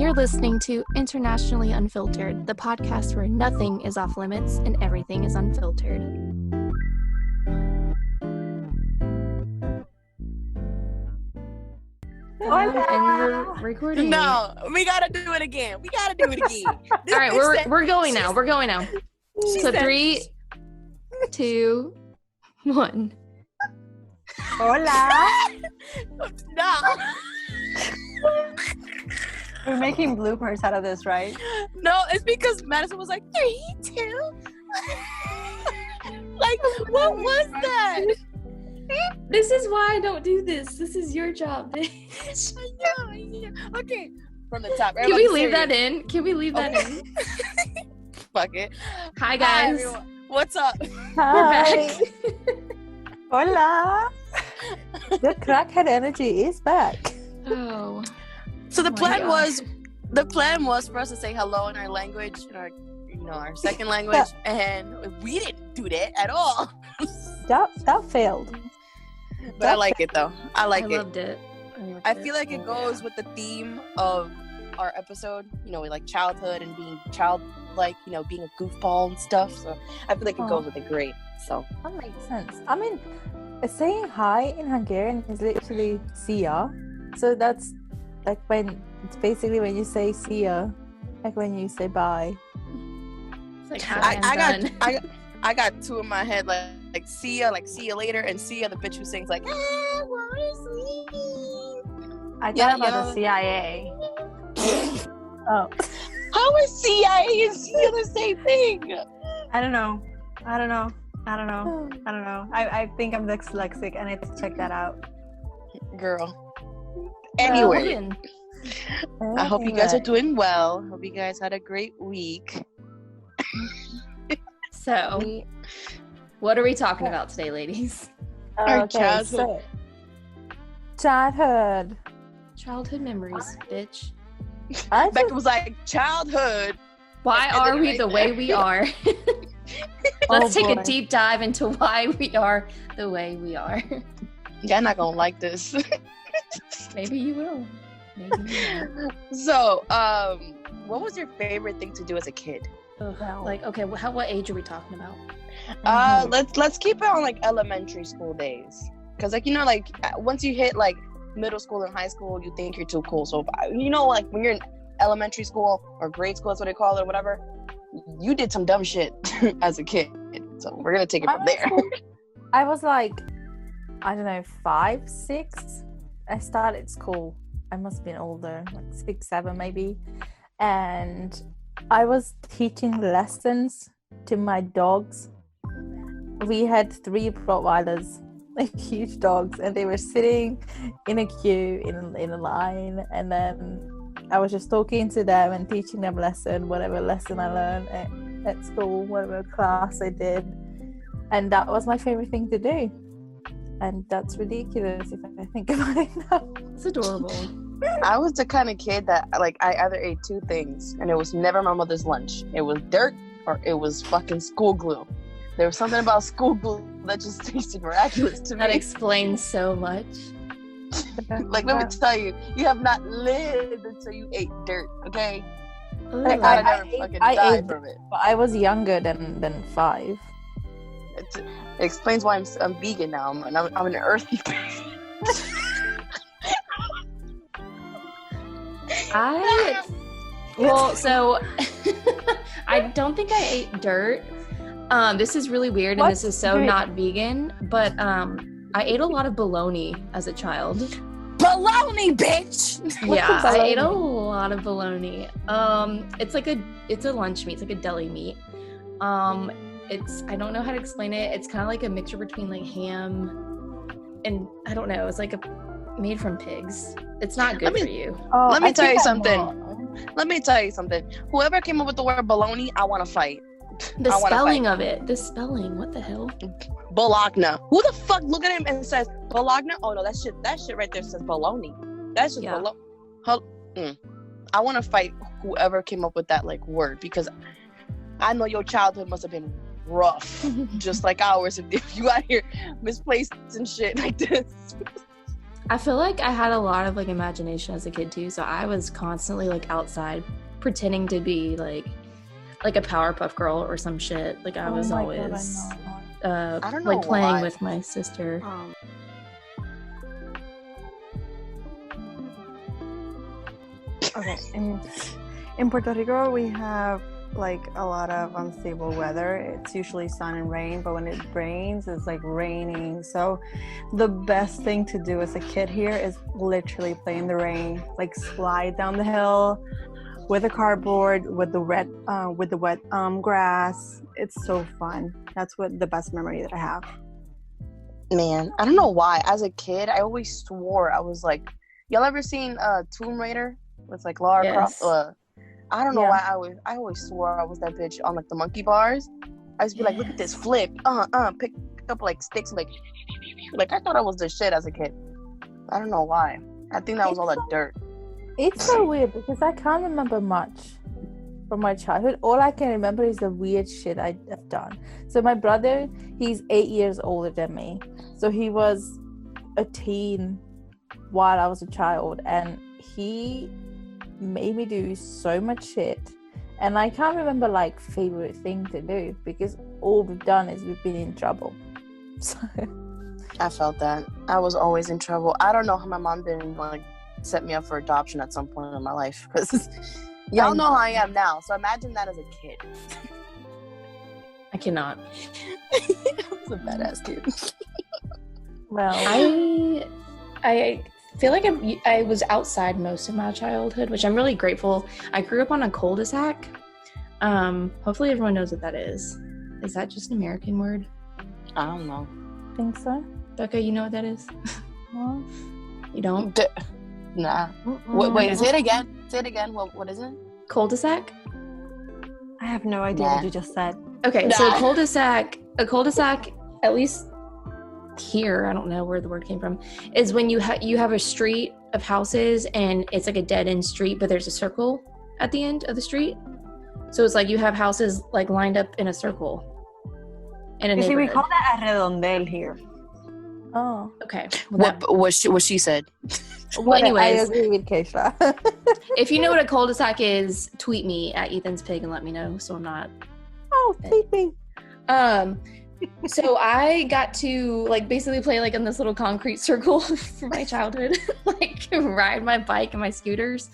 You're listening to Internationally Unfiltered, the podcast where nothing is off limits and everything is unfiltered. And we're recording. No, we gotta do it again. All right, we're going now. We're going now. So 3, 2, 1. Hola. No. We're making bloopers out of this, right? No, it's because Madison was like 3, 2. Like, what was that? This is why I don't do this. This is your job, bitch. I know. Okay, from the top. Can we leave that in? Can we leave that in? Fuck it. Hi, guys. Hi, what's up? Hi. We're back. Hola. The crackhead energy is back. Oh. So the my plan God. was for us to say hello in our language, in our second language, and we didn't do that at all. That failed. But I like it though. I Loved it. I feel like it goes with the theme of our episode, like childhood and being childlike, being a goofball and stuff. So I feel like it goes with it great. So That makes sense. I mean, saying hi in Hungarian is literally see ya. So that's like it's basically when you say see ya, like when you say bye. It's like I got two in my head, like see ya, like see you later, and see ya, the bitch who sings like I wanna sleep. I thought about the CIA. Oh. How is CIA and see ya the same thing? I don't know. I think I'm dyslexic. I need to check that out. Girl. Anyway. I hope you guys are Anyway. doing well. Hope you guys had a great week. So, what are we talking about today, ladies? Our Okay, childhood. Childhood. Childhood memories, bitch. Becca was like, childhood. Why And then are we right the there. way we are? Let's take boy. a deep dive into why we are the way we are. Y'all not gonna like this. Maybe you will. Maybe you will. So, what was your favorite thing to do as a kid? Ugh, Well. like, okay, what age are we talking about? Let's keep it on like elementary school days, because once you hit like middle school and high school, you think you're too cool. So like when you're in elementary school or grade school, that's what they call it or whatever, you did some dumb shit as a kid. So we're gonna take it from there. I was like, I don't know, 5, 6. I started school. I must have been older, like 6, 7 maybe. And I was teaching lessons to my dogs. We had 3 Rottweilers, like huge dogs, and they were sitting in a queue in a line. And then I was just talking to them and teaching them whatever lesson I learned at school, whatever class I did. And that was my favorite thing to do. And that's ridiculous if I think about it now. It's adorable. I was the kind of kid that I either ate 2 things, and it was never my mother's lunch. It was dirt or it was fucking school glue. There was something about school glue that just tasted miraculous to me. That explains so much. Like, let me tell you, you have not lived until you ate dirt, okay? Like, I I never ate- fucking I died ate- from it. But I was younger than 5. It explains why I'm vegan now. I'm an earthy person. So I don't think I ate dirt. This is really weird, and this is so What's not vegan, but I ate a lot of bologna as a child. Bologna, bitch! Yeah, the I ate a bologna? lot of bologna. It's a lunch meat. It's like a deli meat. I don't know how to explain it. It's kind of like a mixture between like ham and I don't know. It's like made from pigs. It's not good for you. Let me tell you think I something. know. Let me tell you something. Whoever came up with the word bologna, I want to fight. The I wanna spelling fight. of it. The spelling. What the hell? Bologna. Who the fuck look at him and says Bologna? Oh no, that shit right there says bologna. That's just Yeah. I want to fight whoever came up with that word, because I know your childhood must have been rough, just like ours. If you out here misplaced and shit like this. I feel like I had a lot of like imagination as a kid too, so I was constantly like outside pretending to be like a Powerpuff Girl or some shit. Like I was always I don't know like playing why. with my sister. Okay, in Puerto Rico, we have like a lot of unstable weather. It's usually sun and rain, but when it rains, it's like raining. So the best thing to do as a kid here is literally play in the rain, like slide down the hill with a cardboard, with the wet grass. It's so fun. That's what the best memory that I have. Man, I don't know why. As a kid, I always swore I was like, y'all ever seen Tomb Raider with like Lara Yes. Croft? I don't know why I always swore I was that bitch on like the monkey bars. I used to be like, look at this flip, pick up like sticks, like I thought I was the shit as a kid. I don't know why. I think that was all that dirt. It's so weird because I can't remember much from my childhood. All I can remember is the weird shit I have done. So my brother, he's 8 years older than me. So he was a teen while I was a child, and he made me do so much shit, and I can't remember like favorite thing to do because all we've done is we've been in trouble. So I felt that. I was always in trouble. I don't know how my mom didn't like set me up for adoption at some point in my life, because y'all know how I am now, so imagine that as a kid. I cannot. I was a badass kid. well, I feel like I was outside most of my childhood, which I'm really grateful. I grew up on a cul-de-sac. Hopefully everyone knows what that is. Is that just an American word? I don't know. think so. Beka, you know what that is? No. You don't? Nah. Wait, say it again. Say it again. What is it? Cul-de-sac? I have no idea what you just said. Okay, so a cul-de-sac, at least here, I don't know where the word came from, is when you have a street of houses and it's like a dead-end street, but there's a circle at the end of the street. So it's like you have houses like lined up in a circle in a You see, neighborhood. we call that a redondel here. Oh. Okay. What she said. Well, anyways, I agree with Keishla. if you know what a cul-de-sac is, tweet me at Ethan's Pig and let me know so I'm not. Oh, tweet me. So I got to like basically play like in this little concrete circle for my childhood, like ride my bike and my scooters,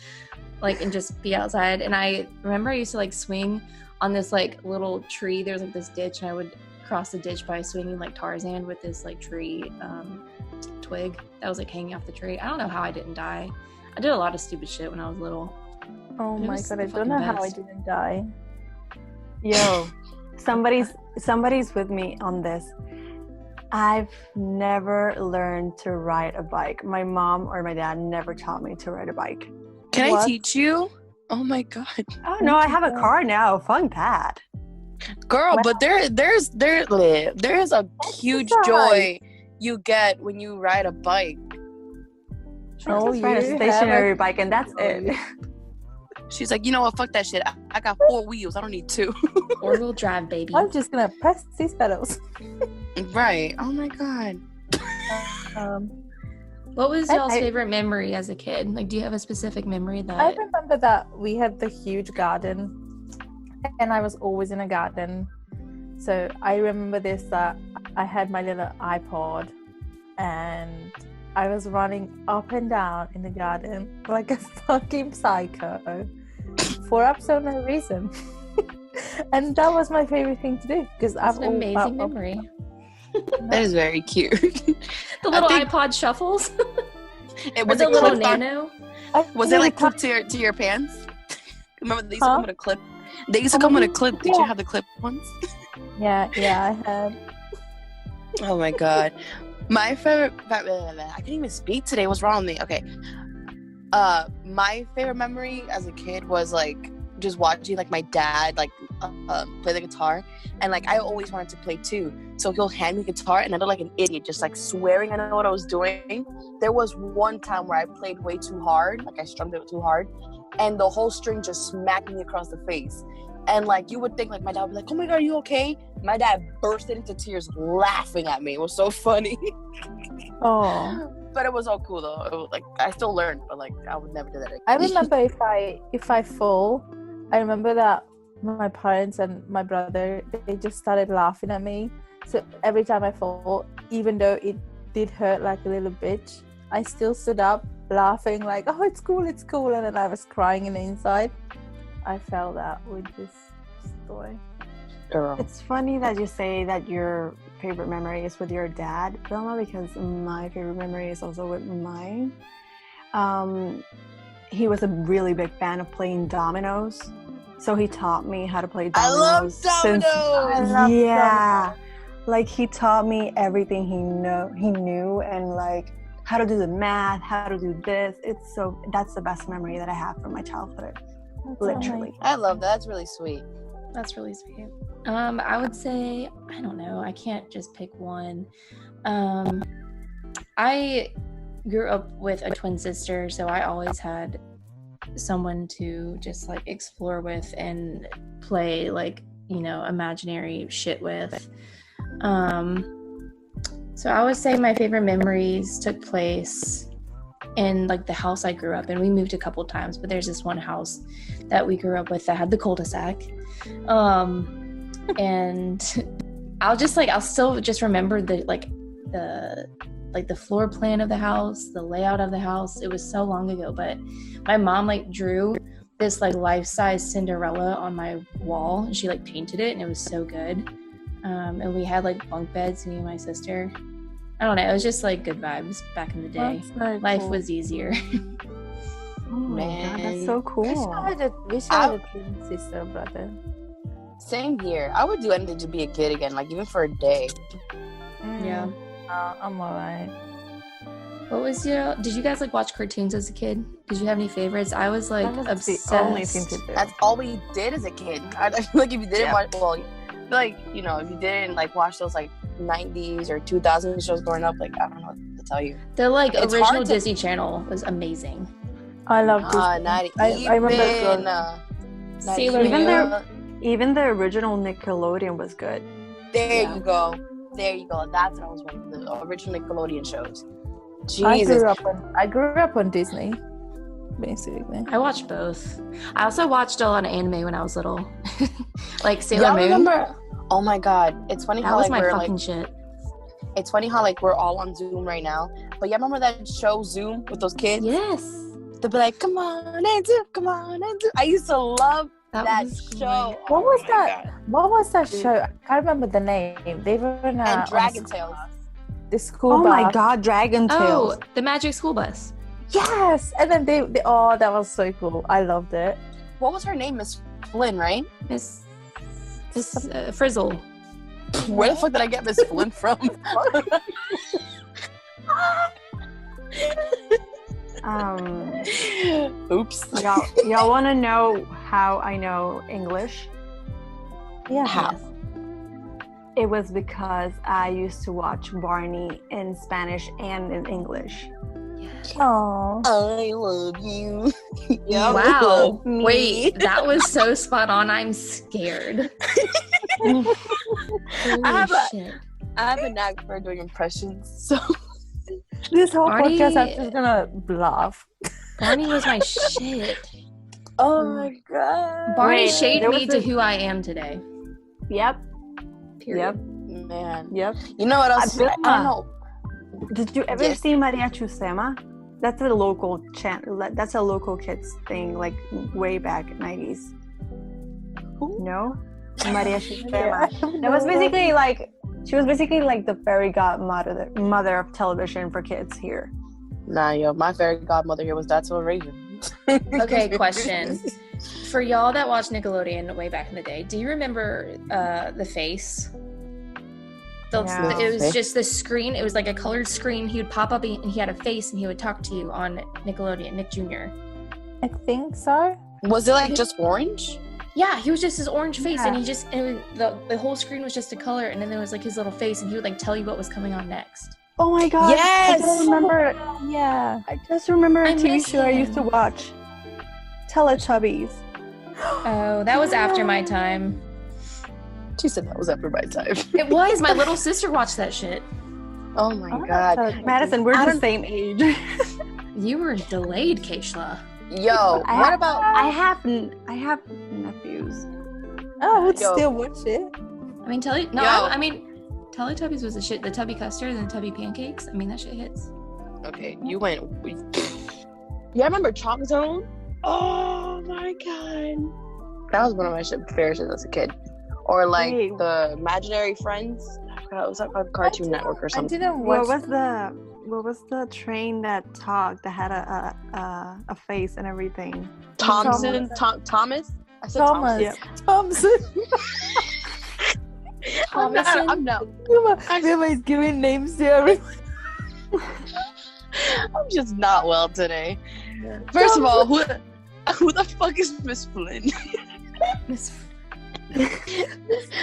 like, and just be outside. And I remember I used to like swing on this like little tree. There's like this ditch, and I would cross the ditch by swinging like Tarzan with this like tree twig that was like hanging off the tree. I don't know how I didn't die. I did a lot of stupid shit when I was little. Oh It my was god, the I don't know fucking how I best. didn't die. Yo, somebody's with me on this. I've never learned to ride a bike. My mom or my dad never taught me to ride a bike. Can What? I teach you? Oh my god, Oh no, I have a car now. Fun that. girl! Wow. But there's a huge that? joy you get when you ride a bike. Oh, Just ride a you stationary have bike and that's it. She's like, you know what? Fuck that shit. I got 4 wheels. I don't need 2. Four-wheel drive, baby. I'm just gonna press these pedals. Right. Oh my god. What was I- y'all's I- favorite memory as a kid? Like, do you have a specific memory that? I remember that we had the huge garden, and I was always in a garden. So I remember this, that I had my little iPod, and I was running up and down in the garden like a fucking psycho for absolutely no reason. And that was my favorite thing to do because That's I've an amazing al- memory. That is very cute. The little think- iPod shuffles. It Was was it little clipped on- nano? Was it like clipped to your pants? Remember they used to Huh? come with a clip. They used to come with a clip. Did you have the clip ones? Yeah, I had. Oh my god. My favorite. I can't even speak today. What's wrong with me? Okay. My favorite memory as a kid was like just watching like my dad like play the guitar, and like I always wanted to play too. So he'll hand me the guitar, and I look like an idiot, just like swearing I know what I was doing. There was one time where I played way too hard, like I strummed it too hard, and the whole string just smacked me across the face. And like you would think like my dad would be like, "Oh my god, are you okay?" My dad bursted into tears laughing at me. It was so funny. Oh, But it was all cool though. It was, like I still learned, but like I would never do that again. I remember if I fall, I remember that my parents and my brother, they just started laughing at me. So every time I fall, even though it did hurt like a little bitch, I still stood up laughing like, oh, it's cool, and then I was crying in the inside. I felt that with this story. Girl. It's funny that you say that your favorite memory is with your dad, Vilma, because my favorite memory is also with mine. He was a really big fan of playing dominoes, so he taught me how to play dominoes. I love dominoes. Yeah, like he taught me everything he knew, and like how to do the math, how to do this. That's the best memory that I have from my childhood. That's Literally. nice. I love that. That's really sweet. That's really sweet. I would say, I don't know, I can't just pick one. I grew up with a twin sister, so I always had someone to just like explore with and play like, you know, imaginary shit with. So I would say my favorite memories took place in like the house I grew up in. We moved a couple times, but there's this one house that we grew up with that had the cul-de-sac. And I'll still just remember the floor plan of the house, the layout of the house. It was so long ago, but my mom like drew this like life-size Cinderella on my wall, and she like painted it, and it was so good. And we had like bunk beds, me and my sister. I don't know, it was just like good vibes back in the day. Life was easier. Oh my God, that's so cool. We should have a twin sister, brother. Same here. I would do anything to be a kid again, like even for a day. Yeah. I'm alright. Did you guys like watch cartoons as a kid? Did you have any favorites? I was like That was obsessed. the only thing to do. That's all we did as a kid. I feel like if you didn't watch, well, I feel like, you know, if you didn't like watch those like 90s or 2000s shows growing up, like I don't know what to tell you. The like It's original hard to- Disney Channel was amazing. I love this. Not I remember not Sailor even Moon. Even the original Nickelodeon was good. There Yeah. you go. That's what I was waiting for. The original Nickelodeon shows. I Jesus. grew up on Disney, basically. I watched both. I also watched a lot of anime when I was little. Like Sailor Y'all Moon. remember? Oh my God. It's funny That how was like my we're fucking like shit. it's funny how like we're all on Zoom right now. But y'all remember that show Zoom with those kids? Yes. They'd be like, come on and Zoom, come on and Zoom. I used to love that was show. great. What was my that? God. What was that show? I can't remember the name. They were in And Dragon Tales. the school Oh my bus. God, Dragon Tales. Oh, the Magic School Bus. Yes, and then they oh, that was so cool. I loved it. What was her name? Miss Flynn, right? Miss Frizzle. Where the fuck did I get Miss Flynn from? Oops. Y'all want to know how I know English? Yeah. How? It was because I used to watch Barney in Spanish and in English. Oh. I love you. Wow. Me. Wait, that was so spot on. I'm scared. Holy shit. I have a knack for doing impressions, so This whole Barney- podcast, I'm just gonna laugh. Barney was my shit. oh my God. Barney Wait, shaped there me was to a- who I am today. Yep. Period. Man. Yep. You know what else? I Vilma. don't know. Did you ever Yes. see Maria Chusema? That's a local channel. That's a local kids thing, like way back 90s. Who? No, Maria Chusema. That was basically like she was basically like the fairy godmother, mother of television for kids here. Nah, yo, my fairy godmother here was That's So Raven. Okay, question. For y'all that watched Nickelodeon way back in the day, do you remember The Face? Yeah. It was just the screen. It was like a colored screen. He would pop up and he had a face and he would talk to you on Nickelodeon, Nick Jr. I think so. Was it like just orange? Yeah, he was just his orange face and Yeah. the whole screen was just a color and then there was like his little face and he would like tell you what was coming on next. Oh my god! Yes! I just remember. Yeah. I just remember a I TV miss show I used to him. watch. Teletubbies. Oh, that was after my time. She said that was after my time. It was. My little sister watched that shit. Oh my I'm not god. telling you. Madison, we're I the don't- same age. You were delayed, Keishla. Yo, what about I have nephews. I would Yo. still watch it. I mean, Yo. I mean, Teletubbies was the shit. The Tubby custard and the Tubby pancakes. I mean, that shit hits. Okay, you went. Yeah, I remember Chalk Zone. Oh my god, that was one of my favorite shows as a kid. Or like Hey. the Imaginary Friends. I forgot, it was like on Cartoon Network or I something. didn't watch. What was the train that talked that had a face and everything? Thomas. I said Thomas. Thomas. Thompson. I'm not. Vilma is giving names to everyone. I'm just not well today. First of all, who the fuck is Miss Flynn? Miss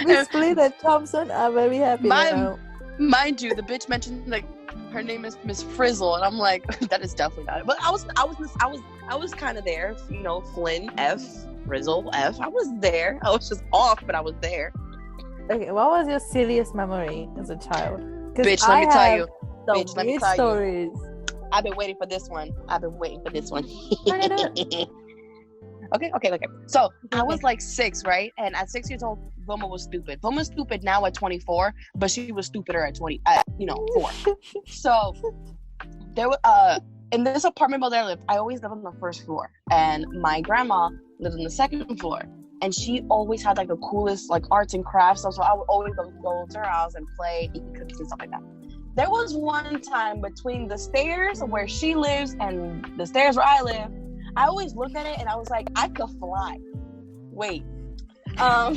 Miss Flynn and Thompson are very happy now. Mind you, the bitch mentioned like her name is Miss Frizzle, and I'm like, that is definitely not it. But I was kind of there, you know, Flynn F, Frizzle F. I was there. I was just off, but I was there. Okay, what was your silliest memory as a child? 'Cause Bitch, let me tell you. some Bitch, let me weird tell you. stories. I've been waiting for this one. Okay. So I was like 6, right? And at 6 years old, Vilma was stupid. Vilma's stupid now at 24, but she was stupider at 4. So there was in this apartment building I lived, I always lived on the first floor, and my grandma lived on the second floor. And she always had like the coolest like arts and crafts stuff. So I would always go to her house and play, eat cookies and stuff like that. There was one time between the stairs where she lives and the stairs where I live, I always looked at it and I was like, I could fly. Wait. One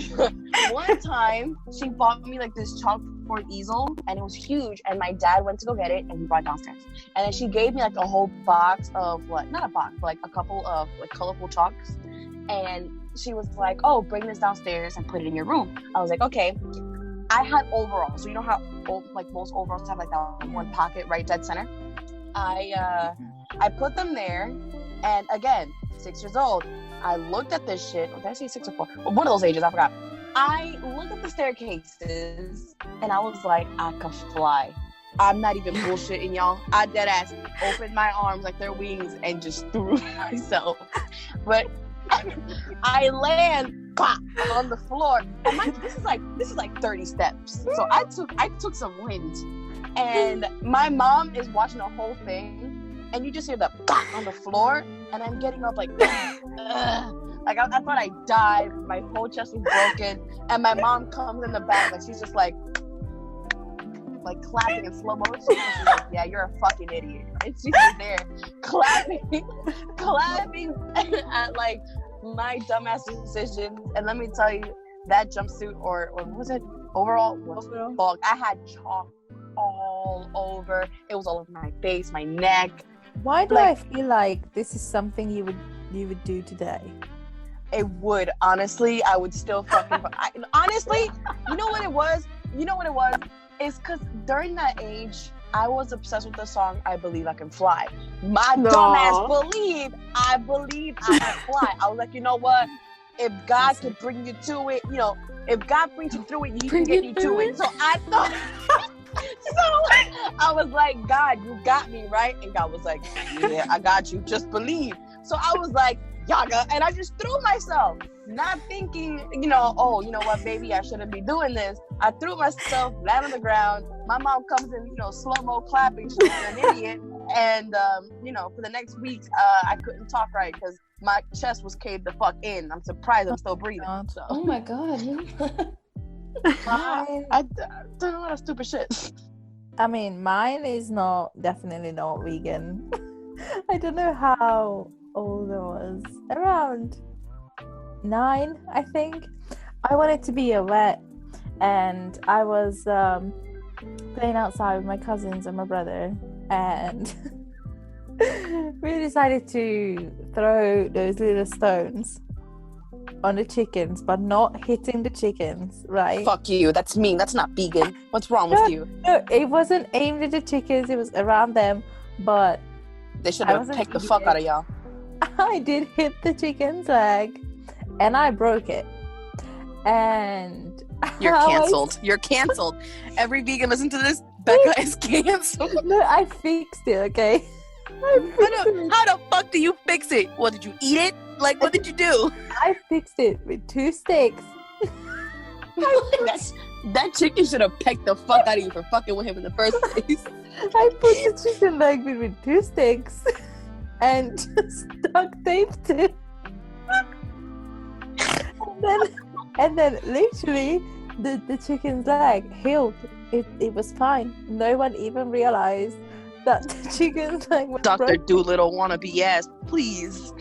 time she bought me like this chalkboard easel and it was huge, and my dad went to go get it and he brought it downstairs. And then she gave me like a whole box of like, not a box, but like a couple of like colorful chalks. And she was like, oh, bring this downstairs and put it in your room. I was like, okay. I had overalls. So you know how like most overalls have like that one pocket right dead center? I put them there, and again, 6 years old, I looked at this shit. Did I say 6 or 4? One of those ages, I forgot. I looked at the staircases and I was like, I could fly. I'm not even bullshitting, y'all. I dead ass opened my arms like they're wings and just threw myself. But I land pop, on the floor. And this is like 30 steps. So I took some wind. And my mom is watching the whole thing, and you just hear the pop on the floor, and I'm getting up like, ugh. Like I thought I died. My whole chest was broken, and my mom comes in the back, like she's just like clapping in slow motion. She's like, yeah, you're a fucking idiot. And she's just there clapping at like my dumbass decisions. And let me tell you, that jumpsuit or what was it? Overall was fogged. I had chalk all over. It was all over my face, my neck. Why do I feel like this is something you would do today? It would, honestly. I would still fucking honestly, you know what it was? It's because during that age, I was obsessed with the song I Believe I Can Fly. My dumbass believed I can fly. I was like, you know what? If God can bring you to it, you know, if God brings you through it, He can get you to it. So I thought, I was like, God, you got me, right? And God was like, yeah, I got you. Just believe. So I was like, Yaga, and I just threw myself, not thinking, you know, oh, you know what, baby, I shouldn't be doing this. I threw myself, landed on the ground. My mom comes in, you know, slow-mo clapping. She's an idiot. And, you know, for the next week, I couldn't talk right because my chest was caved the fuck in. I'm surprised I'm still breathing. So. Oh my god. I done a lot of stupid shit. I mean, mine is definitely not vegan. I don't know how old I was. Around 9, I think. I wanted to be a vet, and I was playing outside with my cousins and my brother, and we decided to throw those little stones on the chickens, but not hitting the chickens, right? Fuck you. That's mean. That's not vegan. What's wrong with you? No, it wasn't aimed at the chickens. It was around them, but They should have picked the fuck out of y'all. I did hit the chicken's leg, and I broke it. And You're canceled. You're canceled. Every vegan listen to this, Beka is canceled. No, I fixed it, okay? How the fuck do you fix it? What, did you eat it? Like, what did you do? I fixed it with 2 sticks. That chicken should have pecked the fuck out of you for fucking with him in the first place. I put the chicken leg with 2 sticks and just duct taped it. and then literally the chicken's leg healed. It was fine. No one even realized that the chicken's leg was Dr. broken. Doolittle wannabe ass, please.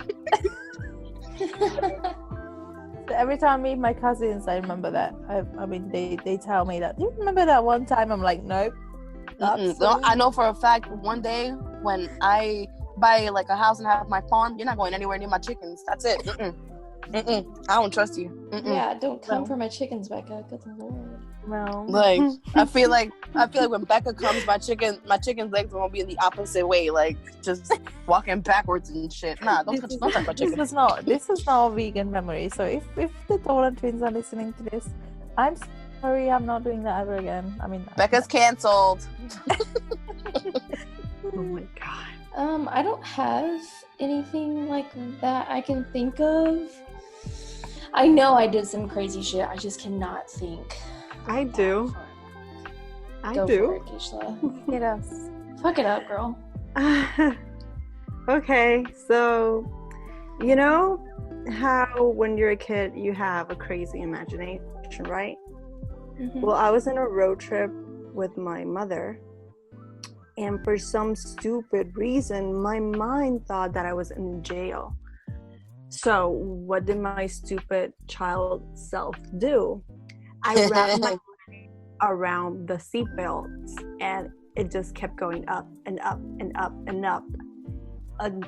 So every time I meet my cousins, I remember that. I mean, they tell me that. Do you remember that one time? I'm like, nope. No, I know for a fact one day when I buy like a house and have my farm, you're not going anywhere near my chickens. That's it. I don't trust you. Yeah, don't come No. for my chickens, Beka. Good lord. Well, Like I feel like when Beka comes, my chicken's legs are gonna be in the opposite way, like just walking backwards and shit. Nah, don't touch my chicken. this is not a vegan memory. So if the Dolan twins are listening to this, I'm sorry. I'm not doing that ever again. I mean, Becca's canceled. Oh my god. I don't have anything like that I can think of. I know I did some crazy shit. I just cannot think. I do. Go do. for it, Keishla. hit us. Fuck it up, girl. Okay, so you know how when you're a kid you have a crazy imagination, right? Mhm. Well, I was in a road trip with my mother, and for some stupid reason, my mind thought that I was in jail. So, what did my stupid child self do? I wrapped my leg around the seatbelts, and it just kept going up and up and up and up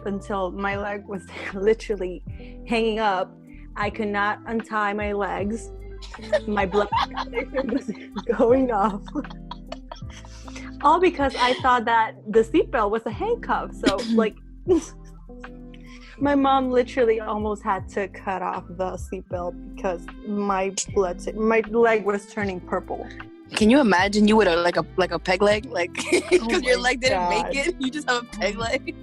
until my leg was literally hanging up. I could not untie my legs. My blood pressure was going off. All because I thought that the seatbelt was a handcuff. So, like, my mom literally almost had to cut off the seatbelt because my leg was turning purple. Can you imagine you with a peg leg, like because your my leg didn't God. make it, you just have a peg leg.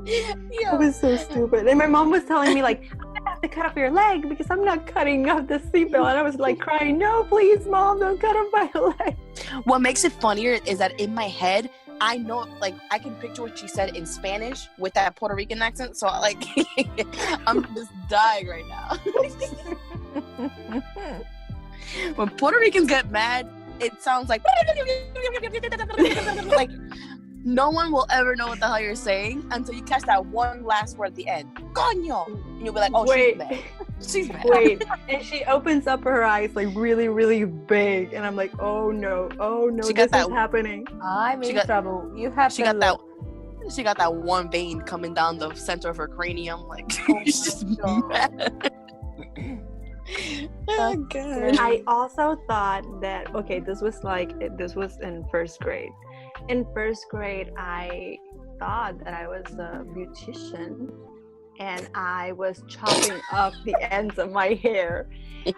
It was so stupid. And my mom was telling me, like, I'm gonna have to cut off your leg because I'm not cutting off the seatbelt. And I was like crying, no, please, Mom, don't cut off my leg. What makes it funnier is that in my head, I know, like, I can picture what she said in Spanish with that Puerto Rican accent. So, like, I'm just dying right now. When Puerto Ricans get mad, it sounds like like no one will ever know what the hell you're saying until you catch that one last word at the end. Coño! And you'll be like, oh, Wait. she's mad. She's mad. Wait, and she opens up her eyes like really, really big, and I'm like, oh no, She got this is that- happening. I'm She in got- trouble. You have She to got that. look. She got that one vein coming down the center of her cranium. Like Oh she's just my God. mad. Oh god. I also thought that this was in first grade. In first grade, I thought that I was a beautician, and I was chopping off the ends of my hair.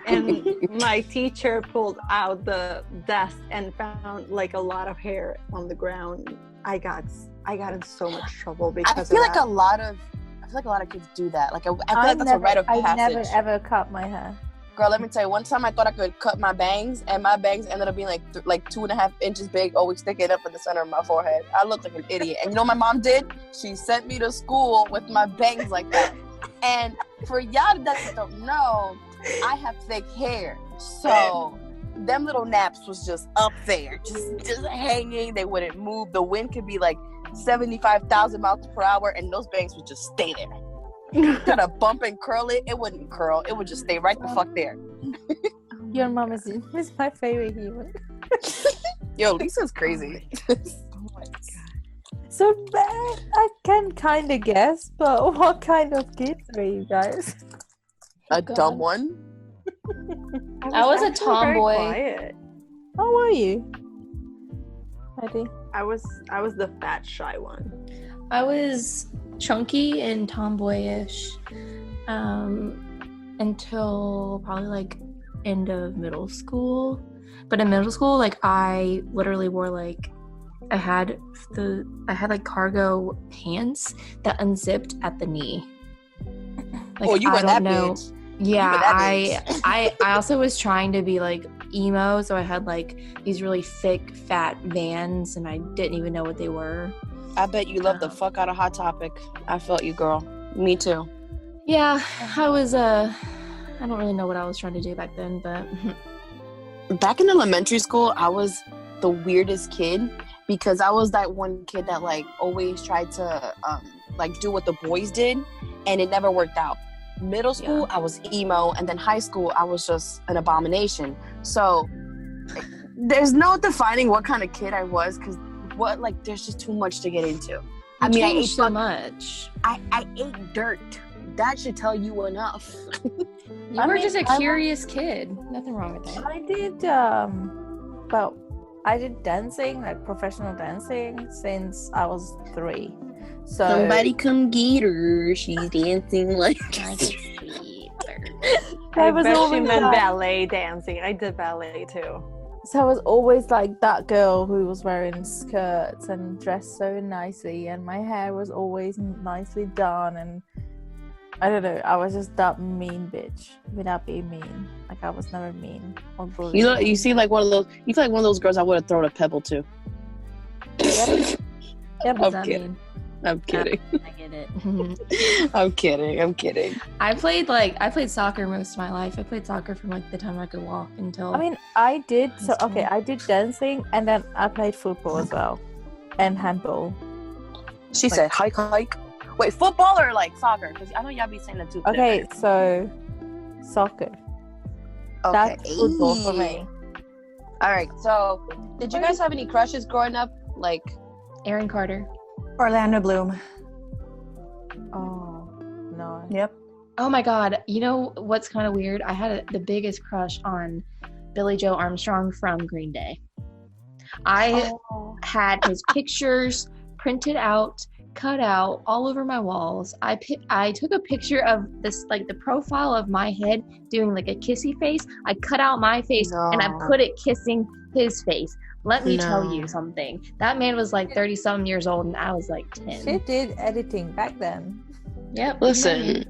And my teacher pulled out the desk and found like a lot of hair on the ground. I got in so much trouble because I feel of like that. a lot of kids do that. Like I feel I like that's a rite of I passage. never ever cut my hair. Girl, let me tell you, one time I thought I could cut my bangs, and my bangs ended up being like 2.5 inches big, always sticking up in the center of my forehead. I looked like an idiot. And you know what my mom did? She sent me to school with my bangs like that. And for y'all that don't know, I have thick hair. So them little naps was just up there, just hanging. They wouldn't move. The wind could be like 75,000 miles per hour, and those bangs would just stay there. Try to bump and curl it, it wouldn't curl. It would just stay right the fuck there. Your mom is my favorite human. Yo, Lisa's crazy. So I can kind of guess, but what kind of kids are you guys? A God. dumb one. I was a actually very tomboy. quiet. How are you, Eddie? I was the fat, shy one. I was chunky and tomboyish until probably like end of middle school. But in middle school, like I literally wore like I had like cargo pants that unzipped at the knee. Like, Oh, you were I don't that know. bitch. Yeah, You were that bitch. I also was trying to be like emo, so I had like these really thick, fat Vans, and I didn't even know what they were. I bet you love the fuck out of Hot Topic. I felt you, girl. Me too. Yeah, I was I don't really know what I was trying to do back then, but Back in elementary school, I was the weirdest kid because I was that one kid that like always tried to like do what the boys did, and it never worked out. Middle school, I was emo, and then high school, I was just an abomination. So there's no defining what kind of kid I was because there's just too much to get into. I mean, I ate so much. I ate dirt. That should tell you enough. You were just a curious kid. Nothing wrong with that. I did I did dancing, like professional dancing, since I was 3. So Somebody come get her. She's dancing like. I was bet she always meant like- ballet dancing. I did ballet too. So I was always like that girl who was wearing skirts and dressed so nicely, and my hair was always nicely done, and I don't know, I was just that mean bitch without being mean. Like I was never mean or bullied. You seem like one of those. You feel like one of those girls I would have thrown a pebble to. Yep. I'm kidding. I'm kidding. I get it. I'm kidding. I played soccer most of my life. I played soccer from like the time I could walk until. I mean, I did I did dancing, and then I played football as well, and handball. She said hike. Wait, football or like soccer? Because I know y'all be saying that too. Okay, so soccer. Okay. That's football for me. All right. So, did you guys have any crushes growing up? Like Aaron Carter. Orlando Bloom. Oh no. Yep. Oh my God. You know what's kind of weird? I had the biggest crush on Billy Joe Armstrong from Green Day. I had his pictures printed out, cut out all over my walls. I took a picture of this, like the profile of my head doing like a kissy face. I cut out my face and I put it kissing his face. Let me tell you something. That man was like 30-something years old and I was like 10. She did editing back then. Yep. Listen,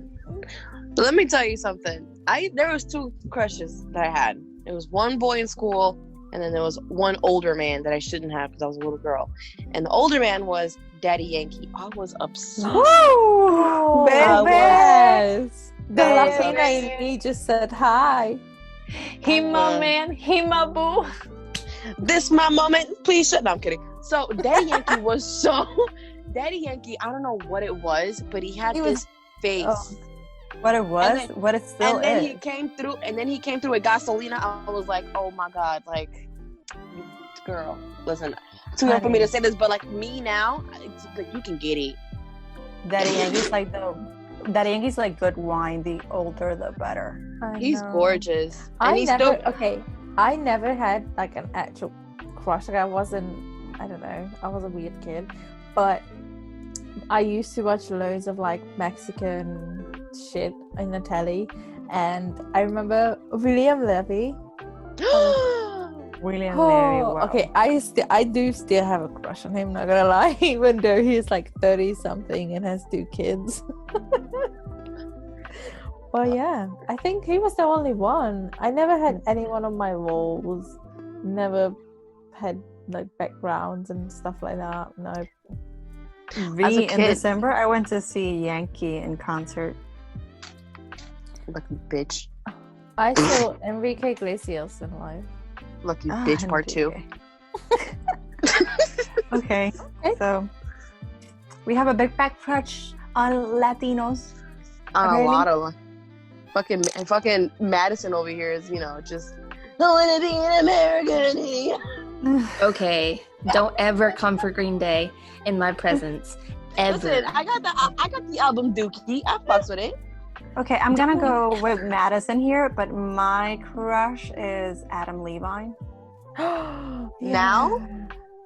let me tell you something. There was 2 crushes that I had. It was one boy in school, and then there was one older man that I shouldn't have because I was a little girl. And the older man was Daddy Yankee. I was obsessed. Woo! I The Latina in me just said hi. Hima man, Hima boo. This my moment. Please shut. No, I'm kidding. So Daddy Yankee was so. Daddy Yankee. I don't know what it was, but he had this face. What it was, what it still and then is. he came through with Gasolina. I was like, oh my God, like, girl, listen, too young for me to say this, but like me now, it's like you can get it. Daddy Yankee's like good wine. The older, the better. He's gorgeous. I never had like an actual crush. Like I was a weird kid, but I used to watch loads of like Mexican shit in the telly, and I remember William Levy. William Levy. Wow. Okay, I do still have a crush on him. Not gonna lie, even though he's like 30 something and has 2 kids. But yeah, I think he was the only one. I never had anyone on my walls. Never had like backgrounds and stuff like that. No. In December, I went to see Yankee in concert. Lucky bitch. I saw Enrique Iglesias in live. Lucky bitch part 2. Okay, so we have a big back crush on Latinos. A lot of them. Fucking Madison over here is, just don't want to be an American. Okay, don't ever come for Green Day in my presence. Ever. Listen, I got the album Dookie. I fucks with it. Okay, I'm gonna go with Madison here, but my crush is Adam Levine. Now?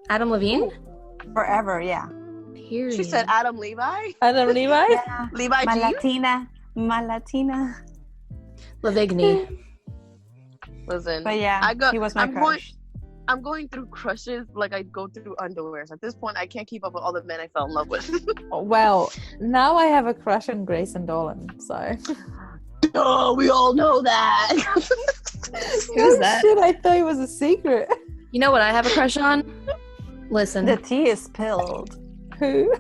Adam Levine? Forever, yeah. Period. She said Adam Levi? Adam Levi? Yeah. Levi My G? Latina. Lavigny. Listen, But yeah, he was my crush. I'm going through crushes like I go through underwears. At this point, I can't keep up with all the men I fell in love with. Well, now I have a crush on Grayson Dolan, so. Oh, we all know that. Who's that? Shit, I thought it was a secret. You know what I have a crush on? Listen. The tea is spilled. Who?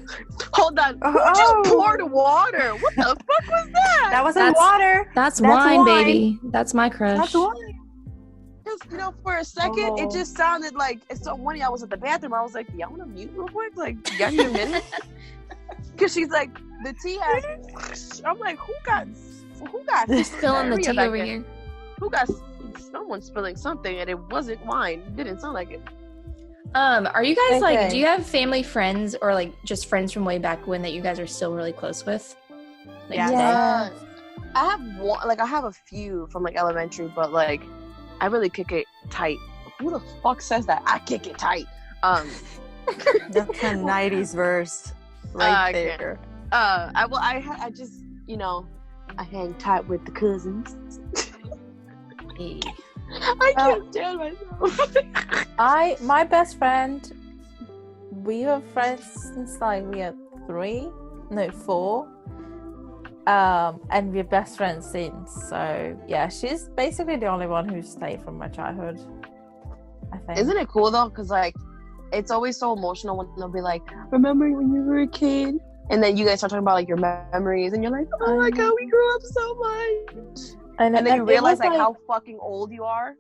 Hold on. Who Oh. just poured water? What the fuck was that? That wasn't That's- water. That's That's wine, wine. baby. That's my crush. That's wine. Because, for a second, it Oh. just sounded like it's so funny. I was at the bathroom. I was like, "Yeah, I want to mute real quick. Like, you got me a minute?" Because she's like, the tea has. I'm like, who got? Spilling the diarrhea tea back over there? here. Who got? Someone spilling something, and it wasn't wine. It didn't sound like it. Are you guys like? Okay. Do you have family friends or like just friends from way back when that you guys are still really close with? Like Yeah. today? Yeah. I have one. Like, I have a few from like elementary, but like, I really kick it tight. Who the fuck says that? I kick it tight. That's a 90s verse right I can't. there. I just, I hang tight with the cousins. Hey. I can't stand myself. My best friend, we were friends since like we had 4. And we're best friends since. So yeah, she's basically the only one who stayed from my childhood, I think. Isn't it cool though? Because like, it's always so emotional when they'll be like, "Remember when you were a kid?" And then you guys start talking about like your memories, and you're like, "Oh my god, we grew up so much." And And then you it realize was, like how fucking old you are.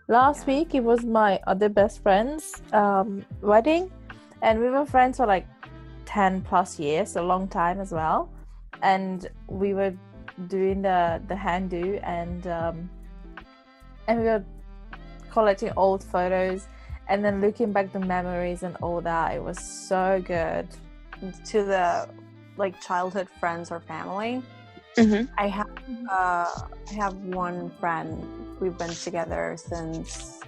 last week it was my other best friend's wedding, and we were friends for like 10 plus years, a long time as well. And we were doing the hand do, and we were collecting old photos, and then looking back the memories and all that. It was so good. To the like childhood friends or family, Mm-hmm. I have one friend. We've been together since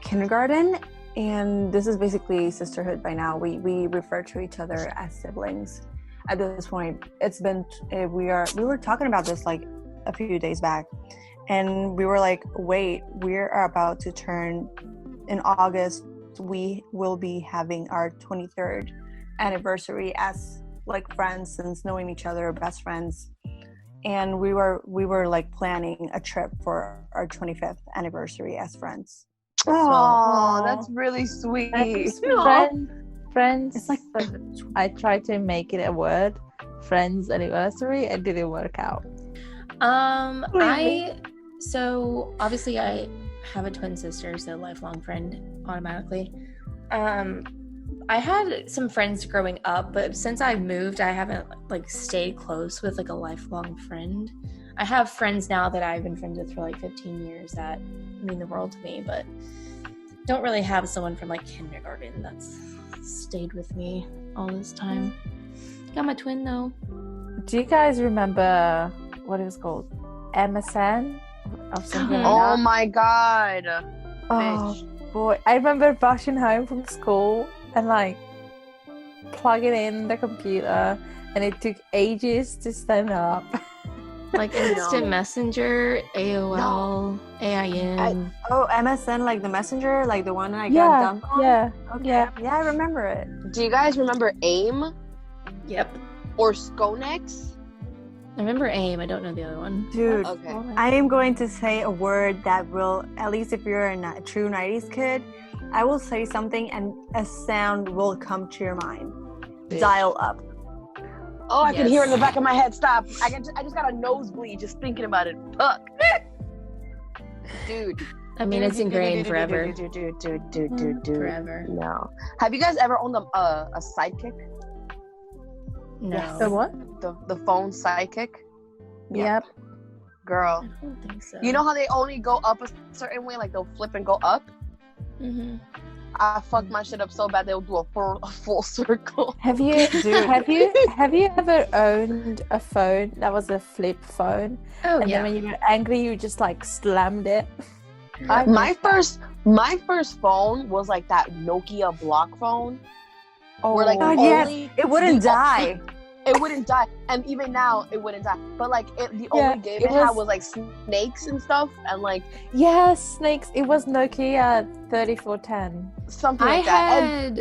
kindergarten, and this is basically sisterhood by now. We refer to each other as siblings. At this point, it's been we were talking about this like a few days back, and we were like, wait, we're about to turn in August. We will be having our 23rd anniversary as like friends since knowing each other, best friends. And we were like planning a trip for our 25th anniversary as friends. Oh, that's really sweet. Friends. It's like I tried to make it a word, friends anniversary. It didn't work out. So obviously I have a twin sister, so lifelong friend automatically. I had some friends growing up, but since I've moved, I haven't like stayed close with like a lifelong friend. I have friends now that I've been friends with for like 15 years that mean the world to me, but don't really have someone from like kindergarten that's stayed with me all this time. Got my twin though. Do you guys remember what it was called? MSN or something like Oh that? my god. Oh Bitch. boy, I remember rushing home from school and like plugging in the computer, and it took ages to stand up. Like Instant Messenger, AOL, AIM. oh, MSN, like the messenger, like the one I got dunked on. yeah, Okay. yeah. Yeah, I remember it. Do you guys remember AIM Yep. or Skonex? I remember AIM. I don't know the other one. Dude, Okay. I am going to say a word that will, at least if you're a true 90s kid, I will say something and a sound will come to your mind. Dial up. Oh, I can Yes. hear it in the back of my head. Stop. I just got a nosebleed just thinking about it. Fuck. Dude. I mean, it's ingrained forever. Dude. Forever. No. Have you guys ever owned a sidekick? No. The what? The phone sidekick? Yep. Girl. I don't think so. You know how they only go up a certain way? Like they'll flip and go up? Mm-hmm. I fucked my shit up so bad they'll do a full circle. Have you Dude. have you ever owned a phone that was a flip phone? Oh, And yeah. then when you were angry, you just like slammed it. My first phone was like that Nokia block phone. Oh, Where like God, only yes, it wouldn't the- die. it wouldn't die, and even now it wouldn't die. But like the only game it had was like snakes and stuff, and like snakes. It was Nokia 3410. something like that.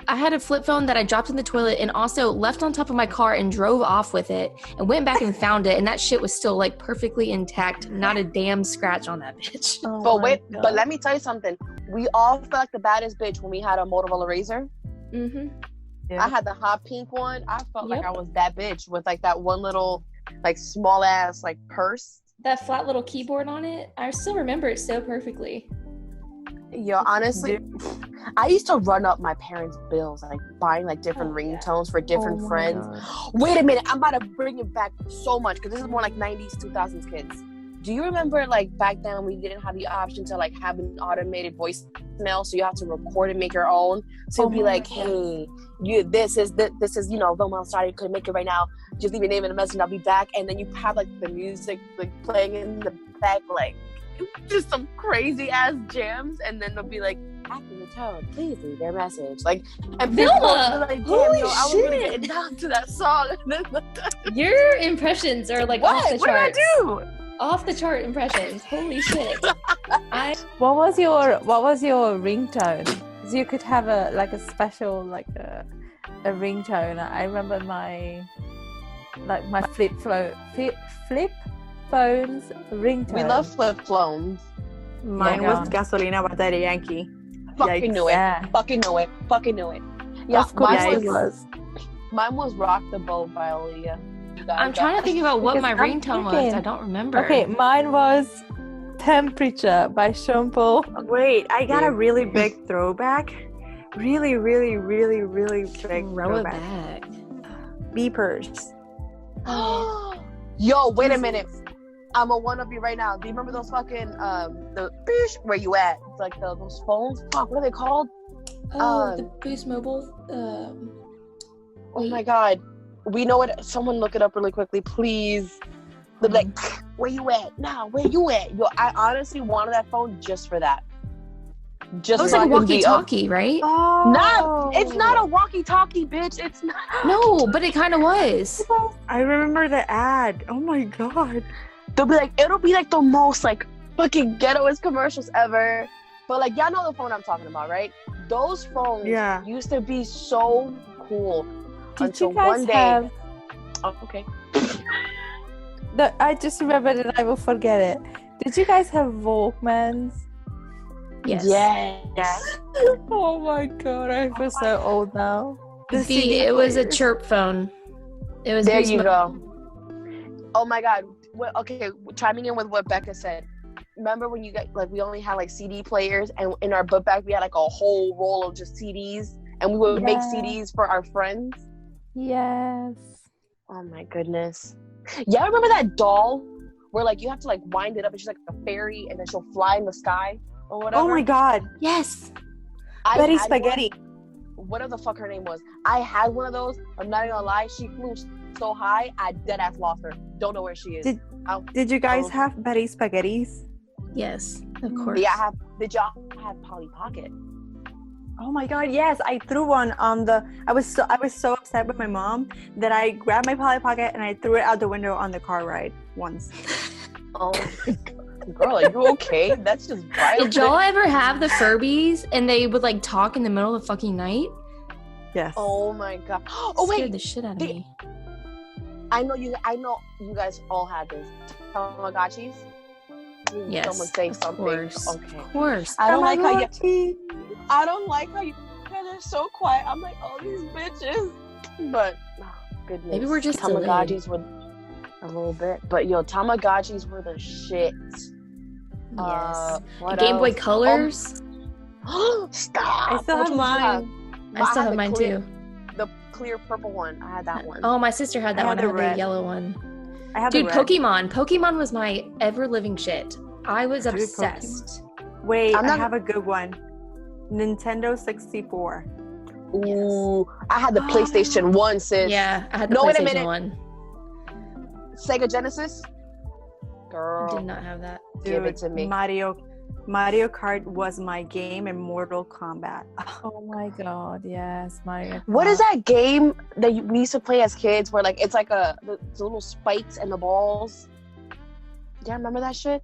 I had a flip phone that I dropped in the toilet and also left on top of my car and drove off with it and went back and found it, and that shit was still like perfectly intact, not a damn scratch on that bitch. Oh But my wait, God. but let me tell you something. We all felt like the baddest bitch when we had a Motorola Razr. Mm-hmm. I had the hot pink one. I felt like Yep. I was that bitch with like that one little like small ass like purse. That flat little keyboard on it, I still remember it so perfectly. Yo, honestly, I used to run up my parents' bills, like buying like different ringtones for different friends. Wait a minute, I'm about to bring it back so much because this is more like 90s, 2000s kids. Do you remember like back then we didn't have the option to like have an automated voicemail, so you have to record and make your own? So it'd be like, hey, this is you know, Vilma, I'm sorry I couldn't make it right now. Just leave your name in a message and I'll be back. And then you have like the music like playing in the back, like just some crazy ass jams, and then they'll be like, after the tone, please leave your message. Like, and people Vilma, will be like, damn, holy yo, I was really shit. getting down to that song. Your impressions are like off the What did I charts. do? Off the chart impressions. Holy shit. What was your ringtone? So you could have a special like a ringtone. I remember my flip phone's ringtone. We love flip phones. Mine Yeah. was Gasolina Battery Yankee. Fucking Yikes. knew it. Yeah. Fucking knew it. Fucking knew it. Yeah, Of course mine it was. was Rock the Boat by Aaliyah. I'm trying to think about what Because my I'm ringtone was. thinking- I don't remember. Okay, mine was Temperature by Sean Paul. Wait, I got a really big throwback. Really, really, really, really big Throw it throwback. back. Beepers. Yo, wait a minute. I'm a one up you right now. Do you remember those fucking the where you at? It's like those phones. Fuck, what are they called? Oh, the Boost Mobile. Oh my god. We know it. Someone look it up really quickly, please. They're like, where you at? Nah, where you at? Yo, I honestly wanted that phone just for that. Just It was so like I a could be up- walkie-talkie, right? Oh, It's not a walkie-talkie, bitch. It's not. No, but it kind of was. I remember the ad. Oh my god. They'll be like, it'll be like the most like fucking ghettoest commercials ever. But like, y'all know the phone I'm talking about, right? Those phones Yeah. used to be so cool. Did Until you guys one day. have? Oh, okay. I just remembered and I will forget it. Did you guys have Walkmans? Yes. Yes. Oh my god, I feel so old now. It was a chirp phone. It was There Boost you Mobile. go. Oh my god. Well, okay, chiming in with what Beka said. Remember when you got like we only had like CD players, and in our book bag we had like a whole roll of just CDs, and we would make Yeah. CDs for our friends. Yes. Oh my goodness. Yeah, remember that doll where like you have to like wind it up and she's like a fairy and then she'll fly in the sky or whatever? Oh my god. Yes. I Betty had Spaghetti. whatever the fuck her name was. I had one of those. I'm not even gonna lie, she flew so high, I dead ass lost her. Don't know where she is. Did you guys have Betty Spaghettis? Yes. Of course. Yeah, did y'all have Polly Pocket? Oh my god, yes! I threw one on the. I was so upset with my mom that I grabbed my Polly Pocket and I threw it out the window on the car ride once. Oh my god. Girl, are you okay? That's just violent. Did y'all ever have the Furbies and they would like talk in the middle of the fucking night? Yes. Oh my god. Oh Scared wait, the shit out of they- me. I know you guys all had this. Tamagotchis? Yes. Someone say of something. Course. Okay. Of course. I don't like how you Tamagotchi. I don't like how you guys are so quiet. I'm like, oh, these bitches. But, oh, goodness. Maybe we're just Tamagotchis were a little bit. But, yo, Tamagotchis were the shit. Yes. What Game Boy else? Colors. Stop. I still Which have one did you mine. I still had have the mine clear- too. The clear purple one. I had that one. Oh, my sister had that I one. had I the had red. the yellow one. I have Dude, the red. Pokemon. Pokemon was my ever living shit. I was Dude, obsessed. Wait, I'm I not- have a good one. Nintendo 64. Ooh, I had the PlayStation 1, sis. Yeah, I had the No, wait a PlayStation minute. 1. Sega Genesis. Girl. Did not have that. Give it to me. Mario Mario Kart was my game in Mortal Kombat. Oh my god, yes, Mario. What Kart. is that game that we used to play as kids where like it's like the little spikes and the balls? Do you remember that shit?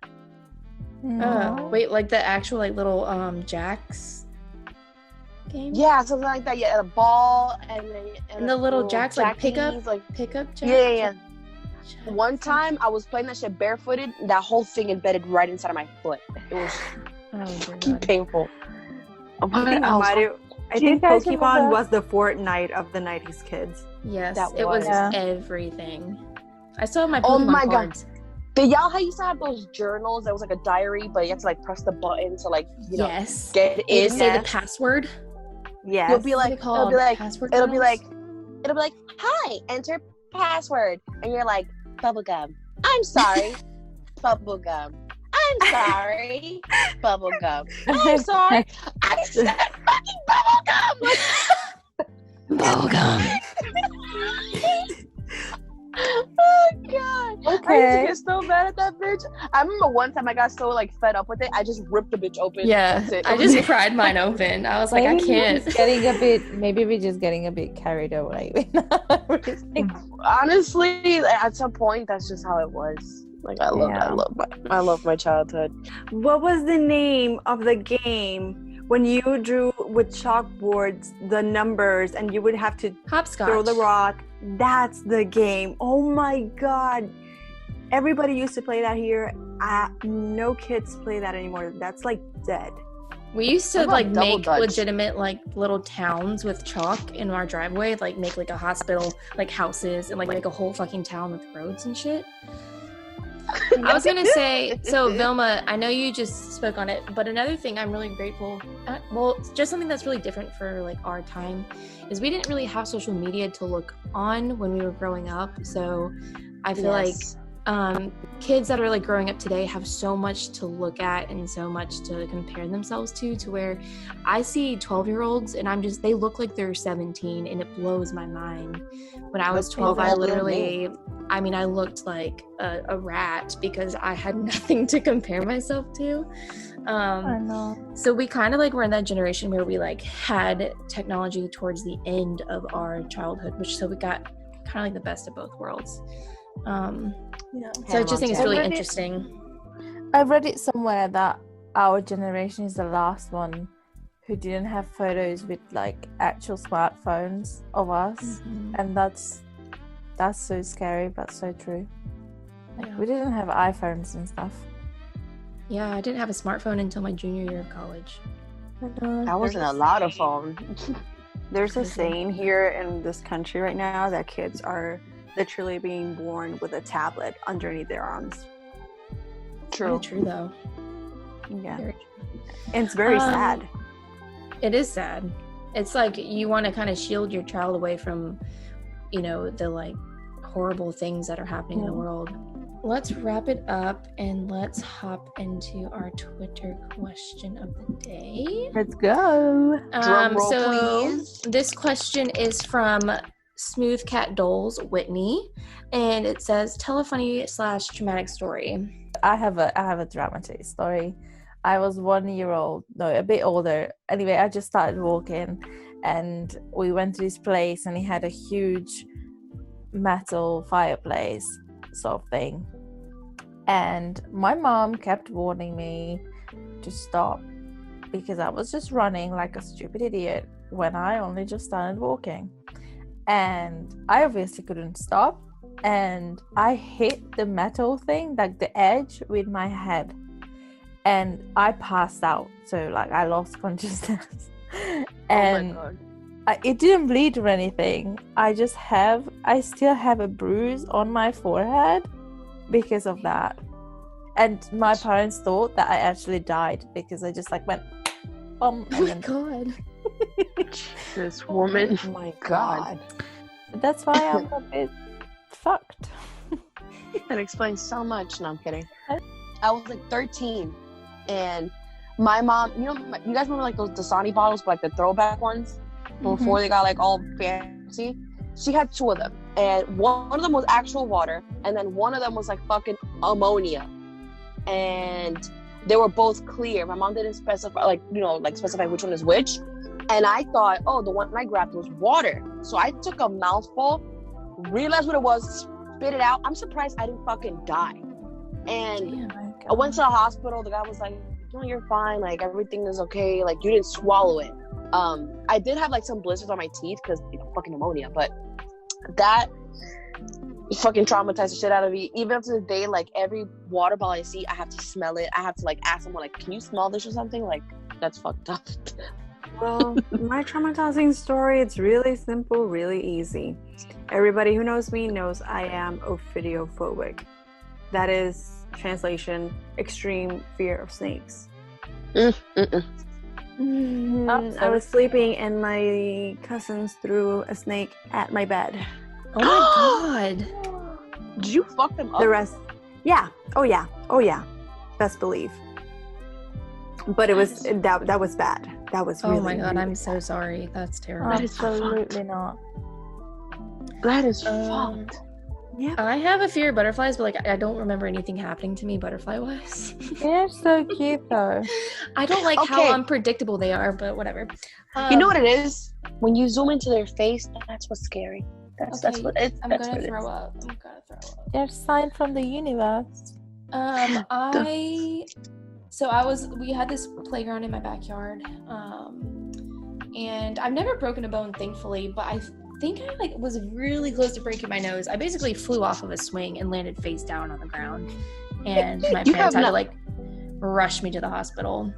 No. Wait, like the actual like little jacks game? Yeah, something like that. Yeah, a ball and the little jacks, like jackies, pickup jacks? Yeah. One time I was playing that shit barefooted. That whole thing embedded right inside of my foot. It was fucking painful. I think guys Pokemon remember- was the Fortnite of the 90s kids. Yes, That it was was. everything. I still have my Oh Pokemon my God. cards. Did y'all used to have those journals that was like a diary, but you have to like press the button to like, you know, Yes. get You in? just say the Yes. password. Yes. You'll be What are like, they called? Password it'll be journals? like, hi, enter password. And you're like, bubblegum. I'm sorry. Bubblegum. I'm sorry. Bubblegum. I'm sorry. I said fucking bubblegum. Bubblegum. Oh god. I used Okay. to get so mad at that bitch. I remember one time I got so like fed up with it, I just ripped the bitch open. Yeah, That's it. I just pried mine open. I was like, I Maybe can't. we're just getting a bit carried away with everything. Honestly, at some point that's just how it was. Like I love my childhood. What was the name of the game when you drew with chalkboards the numbers and you would have to Hopscotch. throw the rock? That's the game. Oh my god. Everybody used to play that here. No kids play that anymore. That's like dead. We used to What about like double make dutch? legitimate like little towns with chalk in our driveway, like make like a hospital, like houses, and like make a whole fucking town with roads and shit. I was gonna say, so Vilma, I know you just spoke on it, but another thing I'm really grateful, well, just something that's really different for like our time, is we didn't really have social media to look on when we were growing up. So I feel like kids that are like growing up today have so much to look at and so much to compare themselves to where I see 12-year-olds and they look like they're 17 and it blows my mind. When I was 12, I looked like a rat because I had nothing to compare myself to. I know. So we kind of like were in that generation where we like had technology towards the end of our childhood, so we got kind of like the best of both worlds. Yeah. So I just think it's really I've read it- interesting. I've read it somewhere that our generation is the last one who didn't have photos with like actual smartphones of us, and that's so scary but so true. Like, Yeah. we didn't have iPhones and stuff. Yeah, I didn't have a smartphone until my junior year of college. That wasn't a lot of phone. There's a saying here in this country right now that kids are literally being born with a tablet underneath their arms. Very true though. Yeah. Very true. And it's very sad. It is sad. It's like you want to kind of shield your child away from, the like horrible things that are happening in the world. Let's wrap it up and let's hop into our Twitter question of the day. Let's go. Drum roll, so please. this question is from Smooth Cat Doles Whitney, and it says, "Tell a funny/traumatic story." I have a dramatic story. I was 1 year old, no, a bit older. Anyway, I just started walking, and we went to this place, and it had a huge metal fireplace sort of thing. And my mom kept warning me to stop because I was just running like a stupid idiot when I only just started walking. And I obviously couldn't stop, and I hit the metal thing, like the edge, with my head, and I passed out. So like I lost consciousness. And oh my God. it didn't bleed or anything. I still have a bruise on my forehead because of that. And my parents thought that I actually died because I just like went Oh and my then god. This woman. Oh my God. that's why I'm a bit fucked. That explains so much. No, I'm kidding. I was like 13, and my mom, you guys remember like those Dasani bottles, but like the throwback ones before they got like all fancy? She had two of them, and one of them was actual water, and then one of them was like fucking ammonia. And they were both clear. My mom didn't specify, like, you know, like specify which one is which. And I thought, oh, the one I grabbed was water. So I took a mouthful, realized what it was, spit it out. I'm surprised I didn't fucking die. And I went to the hospital. The guy was like, no, you're fine. Like, everything is okay. Like, you didn't swallow it. I did have like some blisters on my teeth because, you know, fucking pneumonia. But that fucking traumatized the shit out of me. Even up to the day, like, every water bottle I see, I have to smell it. I have to like ask someone, like, can you smell this or something? Like, that's fucked up. Well, my traumatizing story, it's really simple, really easy. Everybody who knows me knows I am ophidiophobic. That is, translation, extreme fear of snakes. I was sleeping and my cousins threw a snake at my bed. Oh my god. Did you fuck them up? The rest, yeah. Oh yeah. Best believe. But it was that was bad. That was really. Oh my god, really I'm so bad. sorry. That's terrible. That is Absolutely not. That is fucked. Yeah. I have a fear of butterflies, but like I don't remember anything happening to me butterfly-wise. They're so cute though. I don't like Okay. how unpredictable they are, but whatever. You know what it is? When you zoom into their face, that's what's scary. That's Okay, what it's. I'm That's gonna what it throw is. up. I'm gonna throw up. They're a sign from the universe. We had this playground in my backyard, and I've never broken a bone, thankfully, but I think I like was really close to breaking my nose. I basically flew off of a swing and landed face down on the ground, and my parents had to like rush me to the hospital.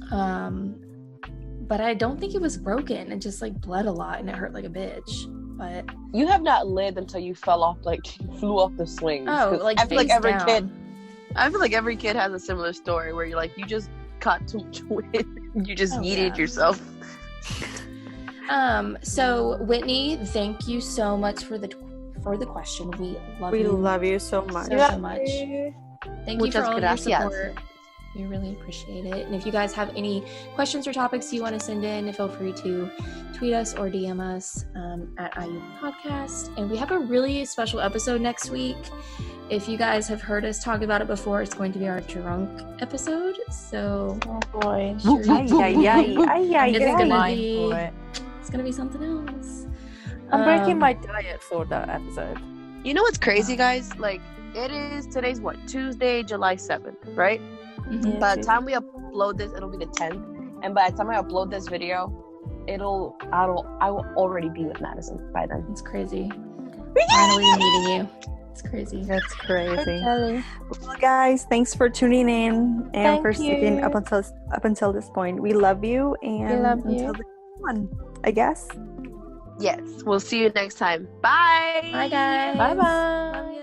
But I don't think it was broken. It just like bled a lot and it hurt like a bitch. But You have not lived until you fell off, like, you flew off the swings. oh, like I feel like face every down. kid. I feel like every kid has a similar story where you're like, you just caught too much wind, you just Oh, yeeted yeah. yourself. So Whitney, thank you so much for the question. We love We you love you so much. so much. Thank you for Muchas all of your gracias. support. We really appreciate it. And if you guys have any questions or topics you want to send in, feel free to tweet us or DM us at IU Podcast. And we have a really special episode next week. If you guys have heard us talk about it before, it's going to be our drunk episode. So Oh boy. sure you- It's gonna be- be. it's going to be something else. I'm breaking my diet for that episode. You know what's crazy, guys? Like, today's what? Tuesday, July 7th, right? Mhm. By the time we upload this, it'll be the 10th. And by the time I upload this video, I will already be with Madison by then. It's crazy. Finally meeting you. It's crazy. That's crazy. Kelly. Well, guys, thanks for tuning in and Thank for sticking you. up until this point. We love you, and love you. until the next one, I guess. Yes. We'll see you next time. Bye. Bye, guys. Bye bye. Love ya.